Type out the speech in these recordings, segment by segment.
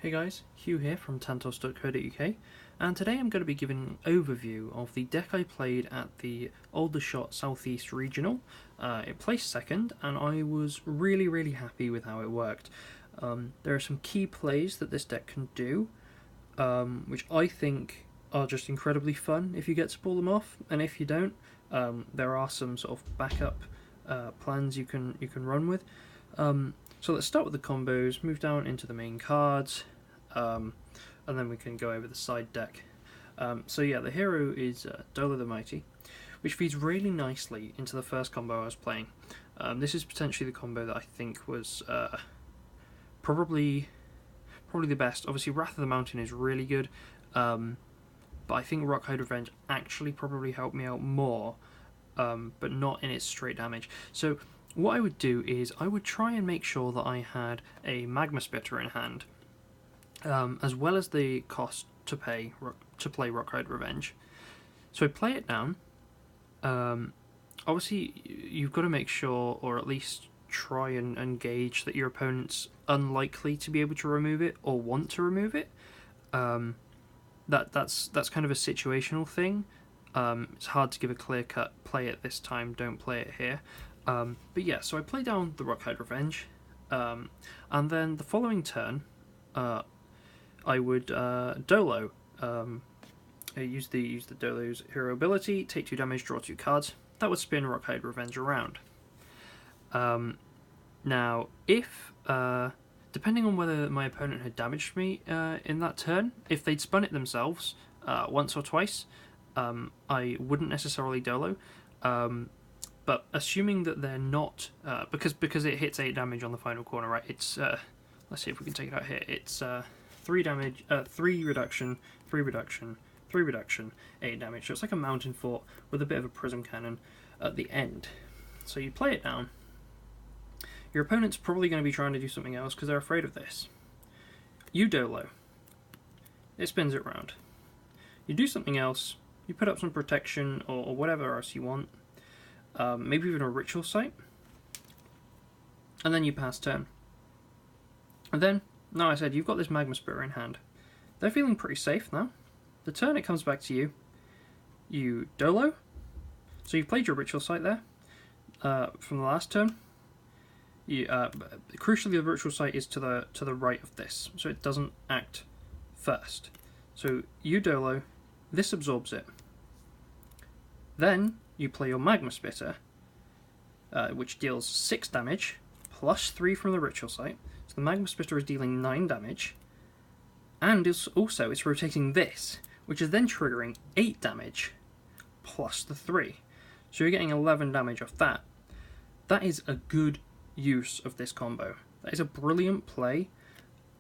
Hey guys, Hugh here from tantos.co.uk, and today I'm going to be giving an overview of the deck I played at the Aldershot Southeast Regional. It placed second, and I was really happy with how it worked. There are some key plays that this deck can do, which I think are just incredibly fun if you get to pull them off, and if you don't, there are some sort of backup plans you can run with. So let's start with the combos, move down into the main cards, and then we can go over the side deck. So yeah, the hero is Dolo the Mighty, which feeds really nicely into the first combo I was playing. This is potentially the combo that I think was probably the best. Obviously Wrath of the Mountain is really good, but I think Rockhide Revenge actually probably helped me out more, but not in its straight damage. So what I would do is I would try and make sure that I had a Magma Spitter in hand, as well as the cost to play Rockhide Revenge. So I play it down. Obviously, you've got to make sure, or at least try and gauge that your opponent's unlikely to be able to remove it or want to remove it. That's kind of a situational thing. It's hard to give a clear-cut play it this time, don't play it here. But yeah, so I play down the Rockhide Revenge, and then the following turn, I would Dolo. Use the Dolo's hero ability, take 2 damage, draw 2 cards. That would spin Rockhide Revenge around. Now, if depending on whether my opponent had damaged me in that turn, if they'd spun it themselves once or twice, I wouldn't necessarily Dolo. But assuming that they're not, because it hits 8 damage on the final corner, right? It's let's see if we can take it out here. It's 3 damage, 3 reduction, 3 reduction, 3 reduction, 8 damage. So it's like a mountain fort with a bit of a prism cannon at the end. So you play it down. Your opponent's probably going to be trying to do something else because they're afraid of this. You Dolo. It spins it round. You do something else. You put up some protection or whatever else you want. Maybe even a Ritual Site. And then you pass turn. And then, now I said, you've got this Magma Spitter in hand. They're feeling pretty safe now. The turn it comes back to you. You Dolo. So you've played your Ritual Site there from the last turn. You, crucially, the Ritual Site is to the right of this, so it doesn't act first. So you Dolo, this absorbs it. Then you play your Magma Spitter, which deals 6 damage, plus 3 from the Ritual Site. So the Magma Spitter is dealing 9 damage, and it's rotating this, which is then triggering 8 damage, plus the 3. So you're getting 11 damage off that. That is a good use of this combo. That is a brilliant play.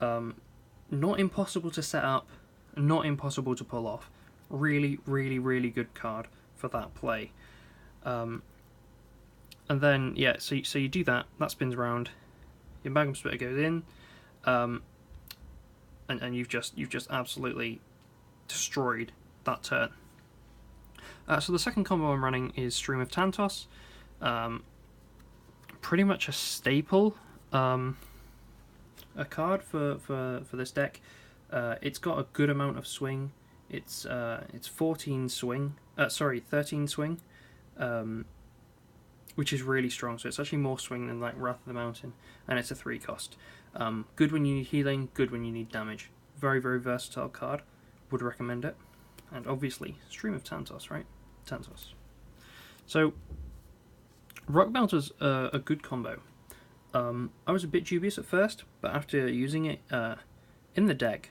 Not impossible to set up, not impossible to pull off. Really good card for that play. And then yeah, so you do that spins around, your Magma Spitter goes in, and you've just absolutely destroyed that turn. So the second combo I'm running is Stream of Tantos. Pretty much a staple, a card for this deck. It's got a good amount of swing. It's 13 swing, which is really strong. So it's actually more swing than like Wrath of the Mountain, and it's a 3 cost. Good when you need healing, good when you need damage. Very versatile card. Would recommend it. And obviously, Stream of Tantos, right? Tantos. So Rock Melter's a good combo. I was a bit dubious at first, but after using it in the deck,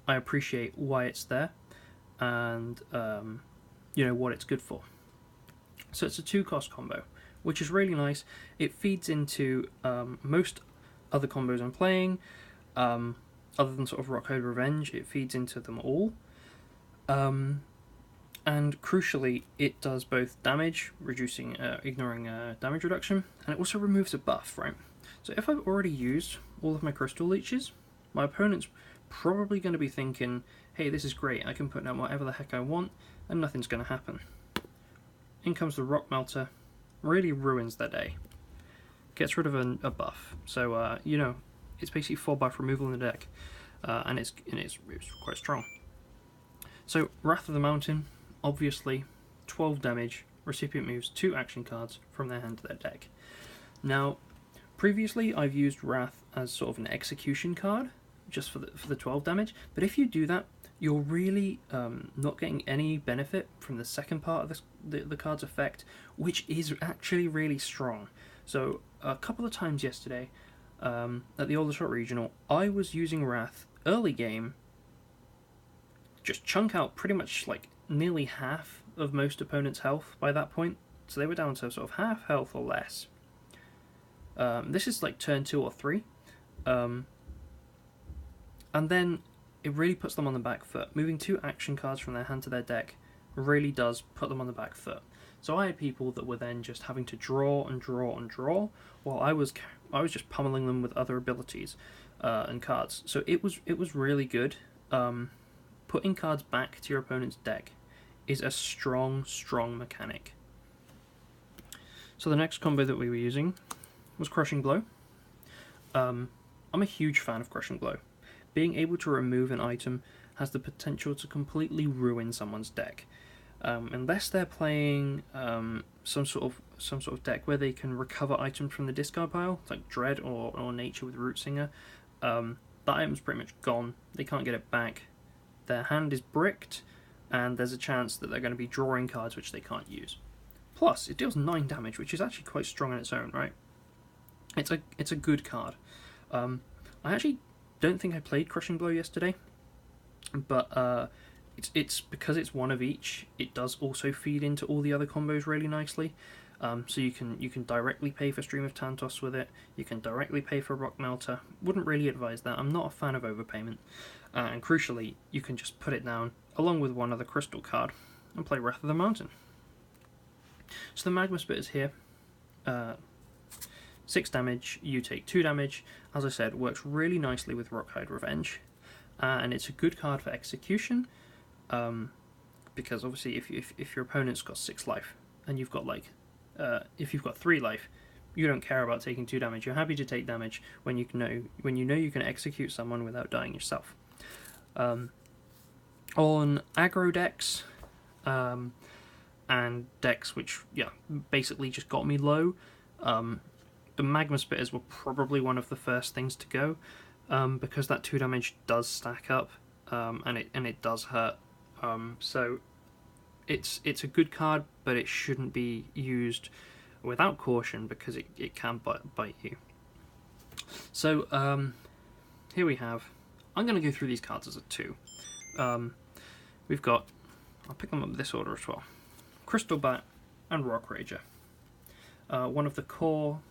I appreciate why it's there, and what it's good for. So it's a 2-cost combo, which is really nice. It feeds into most other combos I'm playing, other than sort of Rockhide Revenge. It feeds into them all, and crucially, it does both damage, ignoring damage reduction, and it also removes a buff, right? So if I've already used all of my Crystal Leeches, my opponent's probably going to be thinking, hey, this is great, I can put down whatever the heck I want, and nothing's going to happen. In comes the Rock Melter, really ruins their day. Gets rid of a buff, so, it's basically 4 buff removal in the deck. and it's quite strong. So Wrath of the Mountain, obviously, 12 damage. Recipient moves 2 action cards from their hand to their deck. Now, previously I've used Wrath as sort of an execution card, just for the 12 damage. But if you do that, you're really not getting any benefit from the second part of the card's effect, which is actually really strong. So a couple of times yesterday, at the Aldershot Regional, I was using Wrath early game, just chunk out pretty much like nearly half of most opponents' health by that point. So they were down to sort of half health or less. This is like turn 2 or 3. And then it really puts them on the back foot. Moving 2 action cards from their hand to their deck really does put them on the back foot. So I had people that were then just having to draw and draw and draw, while I was just pummeling them with other abilities and cards. So it was really good. Putting cards back to your opponent's deck is a strong mechanic. So the next combo that we were using was Crushing Blow. I'm a huge fan of Crushing Blow. Being able to remove an item has the potential to completely ruin someone's deck. Unless they're playing some sort of deck where they can recover items from the discard pile, like Dread or Nature with Rootsinger, that item's pretty much gone. They can't get it back. Their hand is bricked, and there's a chance that they're going to be drawing cards which they can't use. Plus, it deals 9 damage, which is actually quite strong on its own, right? It's a good card. I actually don't think I played Crushing Blow yesterday, but it's because it's one of each. It does also feed into all the other combos really nicely. So you can directly pay for Stream of Tantos with it. You can directly pay for Rock Melter. Wouldn't really advise that. I'm not a fan of overpayment. And crucially, you can just put it down along with one other crystal card and play Wrath of the Mountain. So the Magma Spit is here. 6 damage, you take 2 damage. As I said, works really nicely with Rockhide Revenge. And it's a good card for execution. Because obviously if your opponent's got 6 life and you've got if you've got 3 life, you don't care about taking 2 damage. You're happy to take damage when you know you can execute someone without dying yourself. On aggro decks and decks which basically just got me low, the Magma Spitters were probably one of the first things to go, because that 2 damage does stack up, and it does hurt. So it's a good card, but it shouldn't be used without caution because it can bite you. So here we have. I'm going to go through these cards as a 2. We've got. I'll pick them up in this order as well. Crystal Bat and Rock Rager. One of the core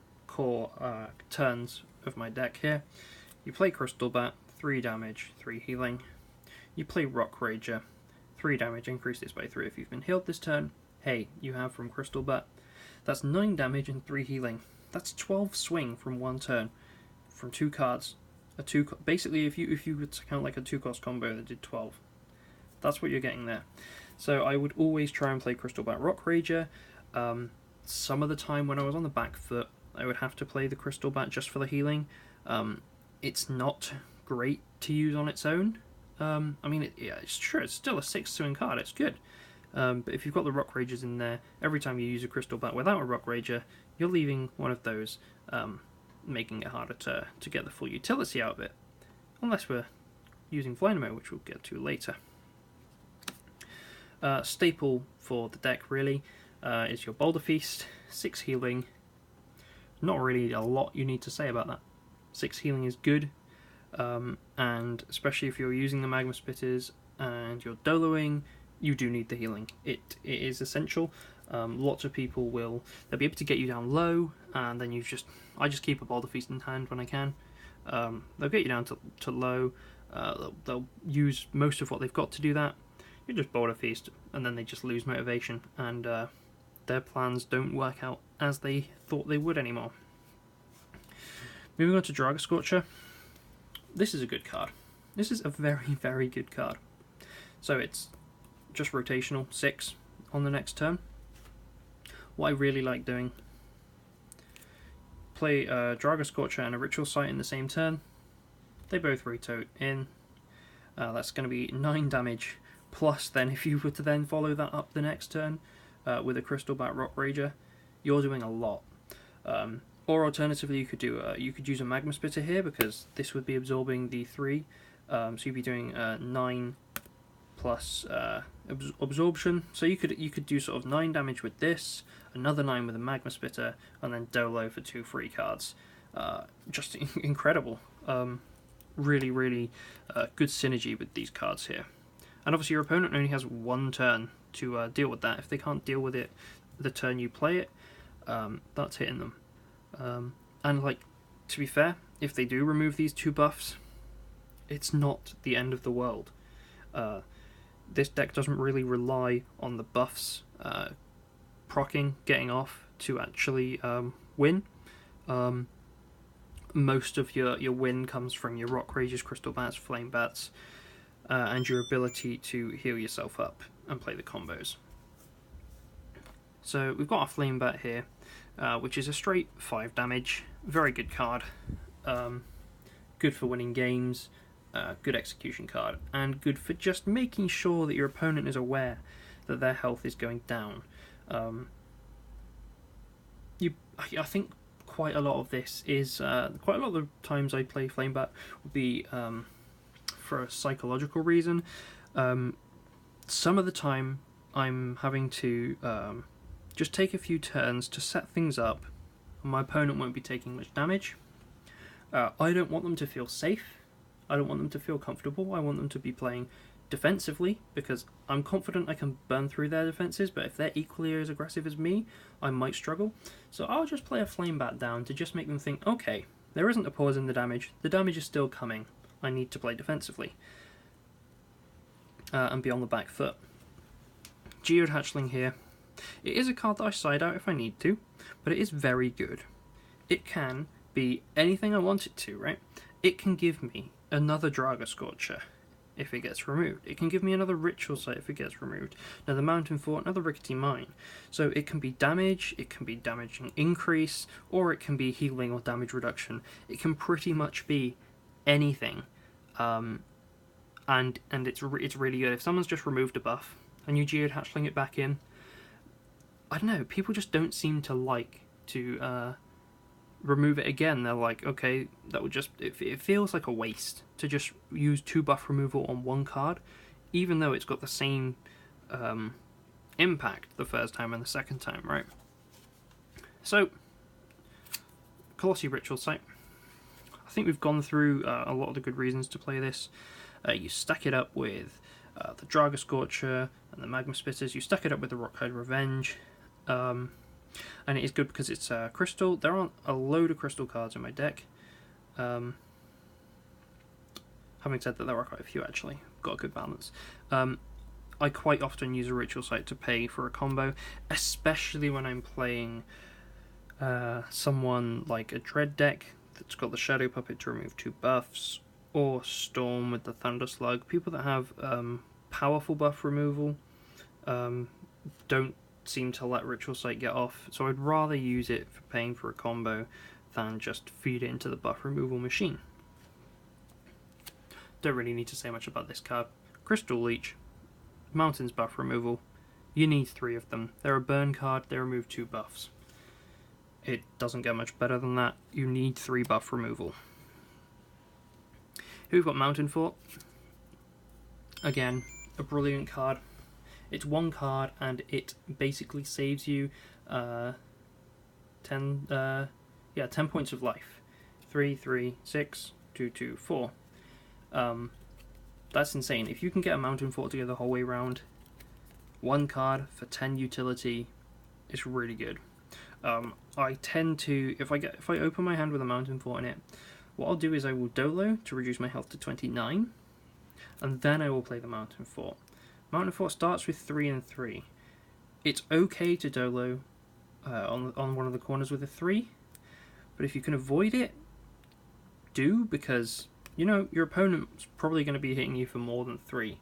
turns of my deck here. You play Crystal Bat, 3 damage, 3 healing. You play Rock Rager, 3 damage, increase this by 3 if you've been healed this turn. Hey, you have from Crystal Bat. That's 9 damage and 3 healing. That's 12 swing from one turn, from 2 cards. Basically, if you would count like a 2-cost combo that did 12, that's what you're getting there. So I would always try and play Crystal Bat Rock Rager. Some of the time when I was on the back foot, I would have to play the Crystal Bat just for the healing. It's not great to use on its own. I mean, it's true, it's still a 6 swing card, it's good. But if you've got the Rock Ragers in there, every time you use a Crystal Bat without a Rock Rager, you're leaving one of those, making it harder to get the full utility out of it. Unless we're using Dynamo, which we'll get to later. Staple for the deck, really, is your Boulder Feast, 6 healing. Not really a lot you need to say about that. 6 healing is good, and especially if you're using the Magma Spitters and you're doloing, you do need the healing. It is essential. Lots of people they'll be able to get you down low, and then I just keep a Boulder Feast in hand when I can. They'll get you down to low. They'll use most of what they've got to do that. You just Boulder Feast, and then they just lose motivation, and their plans don't work out as they thought they would anymore. Moving on to Draga Scorcher. This is a good card. This is a very, very good card. So it's just rotational, 6 on the next turn. What I really like doing, play Draga Scorcher and a Ritual Site in the same turn. They both rotate in. That's going to be 9 damage, plus then if you were to then follow that up the next turn with a Crystal Bat Rock Rager, you're doing a lot. Or alternatively, you could use a Magma Spitter here, because this would be absorbing the 3, so you'd be doing 9 plus absorption. So you could do sort of 9 damage with this, another 9 with a Magma Spitter, and then Dolo for 2 free cards. Just incredible. Really, really good synergy with these cards here. And obviously your opponent only has 1 turn to deal with that. If they can't deal with it the turn you play it, that's hitting them. And like, to be fair, if they do remove these 2 buffs, it's not the end of the world. This deck doesn't really rely on the buffs proccing, getting off to actually win. Most of your win comes from your Rock Rages, Crystal Bats, Flame Bats, and your ability to heal yourself up and play the combos. So we've got a Flame Bat here, which is a straight 5 damage, very good card, good for winning games, good execution card, and good for just making sure that your opponent is aware that their health is going down. I think quite a lot of this is, quite a lot of the times I play Flame Bat would be for a psychological reason. Some of the time I'm having to just take a few turns to set things up, and my opponent won't be taking much damage. I don't want them to feel safe. I don't want them to feel comfortable. I want them to be playing defensively, because I'm confident I can burn through their defenses, but if they're equally as aggressive as me, I might struggle. So I'll just play a Flame Bat down to just make them think, okay, there isn't a pause in the damage is still coming, I need to play defensively. And be on the back foot. Geode Hatchling here. It is a card that I side out if I need to, but it is very good. It can be anything I want it to, right? It can give me another Draga Scorcher if it gets removed. It can give me another Ritual Site if it gets removed. Another Mountain Fort, another Rickety Mine. So it can be damage, it can be damaging increase, or it can be healing or damage reduction. It can pretty much be anything. And it's really good. If someone's just removed a buff and you Geode Hatchling it back in, I don't know, people just don't seem to like to remove it again. They're like, okay, that would just, it feels like a waste to just use 2 buff removal on 1 card, even though it's got the same impact the first time and the second time, right? So, Colossi Ritual Site. I think we've gone through a lot of the good reasons to play this. You stack it up with the Draga Scorcher and the Magma Spitters. You stack it up with the Rockhide Revenge. And it is good because it's crystal. There aren't a load of crystal cards in my deck. Having said that, there are quite a few actually. Got a good balance. I quite often use a Ritual Site to pay for a combo, especially when I'm playing someone like a Dread deck that's got the Shadow Puppet to remove 2 buffs, or Storm with the Thunder Slug. People that have powerful buff removal don't seem to let Ritual Site get off, so I'd rather use it for paying for a combo than just feed it into the buff removal machine. Don't really need to say much about this card. Crystal Leech, Mountains buff removal, you need 3 of them. They're a burn card, they remove 2 buffs. It doesn't get much better than that. You need 3 buff removal. Here we've got Mountain Fort. Again, a brilliant card. It's 1 card and it basically saves you 10 points of life. 3, 3, 6, 2, 2, 4. That's insane. If you can get a Mountain Fort together the whole way around, 1 card for 10 utility is really good. I tend to, if I open my hand with a Mountain Fort in it, what I'll do is I will Dolo to reduce my health to 29, and then I will play the Mountain Fort. Mountain Fort starts with 3 and 3. It's okay to Dolo on one of the corners with a 3, but if you can avoid it, do, because you know your opponent's probably going to be hitting you for more than 3,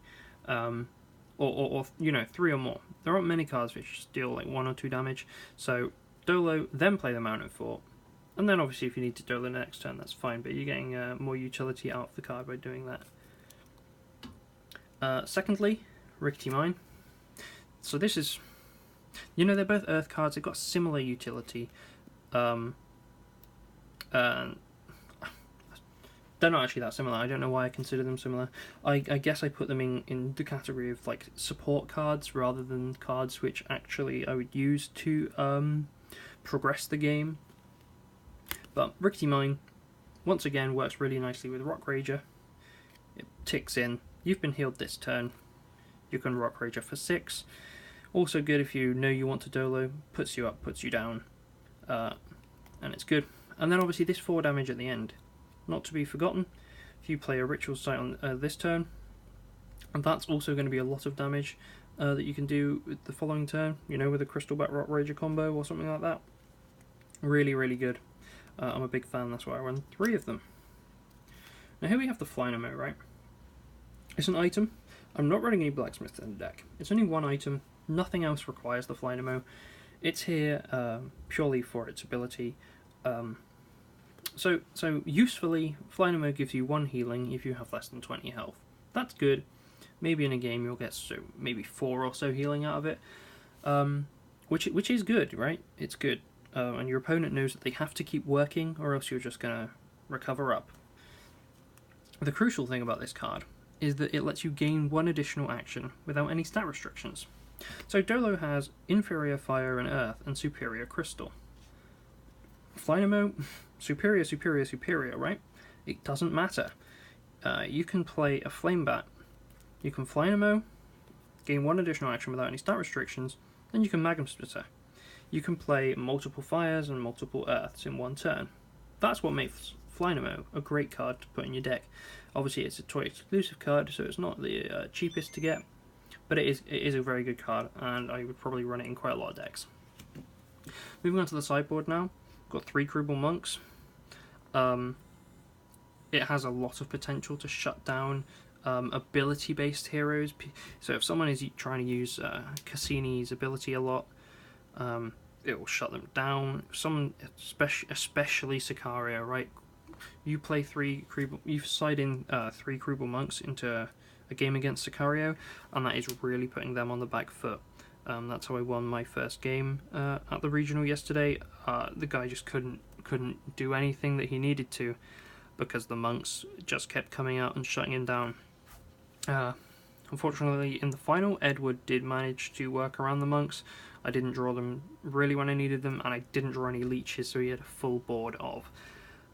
or you know, 3 or more. There aren't many cards which deal like 1 or 2 damage, so Dolo, then play the Mountain Fort, and then obviously if you need to Dolo the next turn, that's fine, but you're getting more utility out of the card by doing that. Secondly, Rickety Mine. So this is, they're both Earth cards. They've got similar utility. And they're not actually that similar. I don't know why I consider them similar. I guess I put them in the category of like support cards rather than cards which actually I would use to progress the game. But Rickety Mine, once again, works really nicely with Rock Rager. It ticks in. You've been healed this turn. You can Rock Rager for 6. Also good if you know you want to Dolo. Puts you up, puts you down. And it's good. And then obviously this 4 damage at the end. Not to be forgotten, if you play a Ritual Site on this turn, and that's also going to be a lot of damage that you can do with the following turn, with a Crystal Bat Rock Rager combo or something like that. Really, really good. I'm a big fan, that's why I run 3 of them. Now here we have the Flynamo, right? It's an item. I'm not running any Blacksmiths in the deck. It's only 1 item. Nothing else requires the Flynamo. It's here purely for its ability. So usefully, Flynamo gives you 1 healing if you have less than 20 health. That's good. Maybe in a game you'll get maybe 4 or so healing out of it, which is good, right? It's good, and your opponent knows that they have to keep working, or else you're just gonna recover up. The crucial thing about this card is that it lets you gain 1 additional action without any stat restrictions. So Dolo has inferior fire and earth and superior crystal. Flynamo, superior, superior, superior, right? It doesn't matter. You can play a Flame Bat. You can Flynamo, gain 1 additional action without any stat restrictions, then you can Magnum Splitter. You can play multiple fires and multiple earths in 1 turn. That's what makes Flynamo a great card to put in your deck. Obviously it's a toy exclusive card, so it's not the cheapest to get, but it is a very good card, and I would probably run it in quite a lot of decks. Moving on to the sideboard now. Got 3 Krubal Monks. It has a lot of potential to shut down ability-based heroes. So if someone is trying to use Cassini's ability a lot, it will shut them down. Someone, especially Sicario, right? You play 3 Krubal, you side in 3 Krubal Monks into a game against Sicario, and that is really putting them on the back foot. That's how I won my first game at the regional yesterday. The guy just couldn't do anything that he needed to because the monks just kept coming out and shutting him down. Unfortunately, in the final, Edward did manage to work around the monks. I didn't draw them really when I needed them, and I didn't draw any leeches, so he had a full board of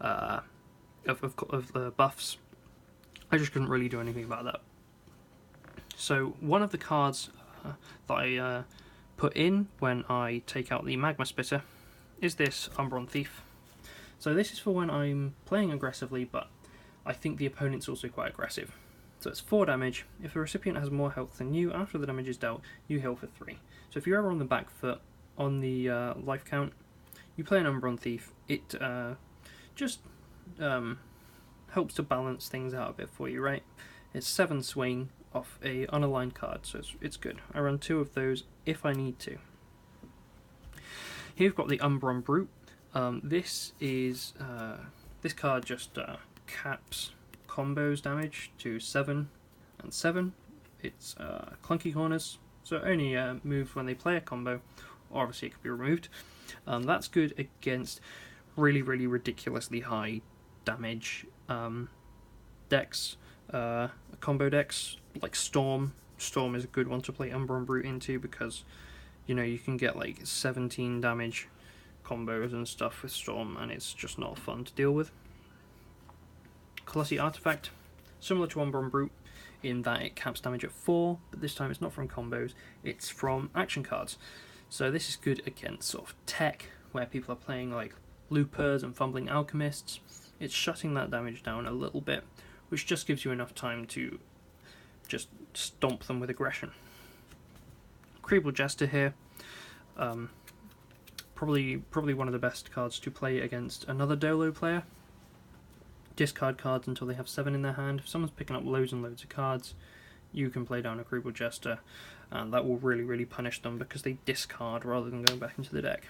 the buffs. I just couldn't really do anything about that. So one of the cards that I put in when I take out the Magma Spitter is this Umbron Thief. So this is for when I'm playing aggressively, but I think the opponent's also quite aggressive. So it's 4 damage. If the recipient has more health than you, after the damage is dealt, you heal for 3. So if you're ever on the back foot on the life count, you play an Umbron Thief. It just helps to balance things out a bit for you, right? It's 7 swing off a unaligned card, so it's good. I run 2 of those if I need to. Here we've got the Umbron Brute. This card just caps combos damage to 7 and 7. It's clunky corners, so it only moves when they play a combo, or obviously it could be removed. That's good against really, really ridiculously high damage decks, combo decks like Storm. Storm is a good one to play Umbron Brute into because you can get like 17 damage combos and stuff with Storm, and it's just not fun to deal with. Colossi Artifact, similar to Umbron Brute in that it caps damage at 4, but this time it's not from combos, it's from action cards. So this is good against sort of tech, where people are playing like Loopers and Fumbling Alchemists. It's shutting that damage down a little bit, which just gives you enough time to just stomp them with aggression. Krubal Jester here. Probably one of the best cards to play against another Dolo player. Discard cards until they have 7 in their hand. If someone's picking up loads and loads of cards, you can play down a Krubal Jester, and that will really, really punish them because they discard rather than going back into the deck.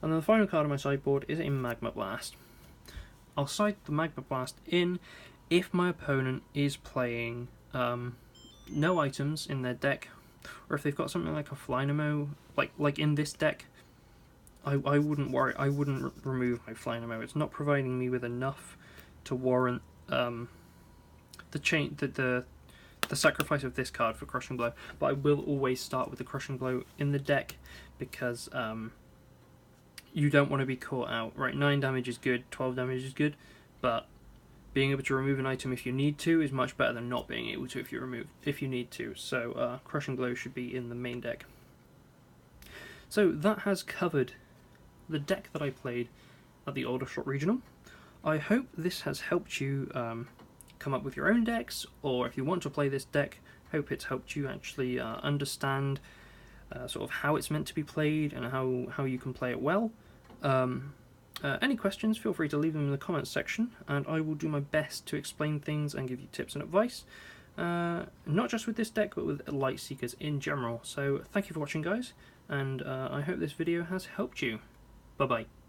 And then the final card on my sideboard is a Magma Blast. I'll side the Magma Blast in if my opponent is playing no items in their deck, or if they've got something like a Flynamo, like in this deck, I wouldn't worry. I wouldn't remove my Flynamo. It's not providing me with enough to warrant the sacrifice of this card for Crushing Blow. But I will always start with the Crushing Blow in the deck because you don't want to be caught out. Right, 9 damage is good, 12 damage is good, but being able to remove an item if you need to is much better than not being able to if you need to. So Crushing Blow should be in the main deck. So that has covered the deck that I played at the Aldershot Regional. I hope this has helped you come up with your own decks, or if you want to play this deck, hope it's helped you actually understand sort of how it's meant to be played and how you can play it well. Any questions, feel free to leave them in the comments section, and I will do my best to explain things and give you tips and advice, not just with this deck, but with Light Seekers in general. So thank you for watching, guys, and I hope this video has helped you. Bye-bye.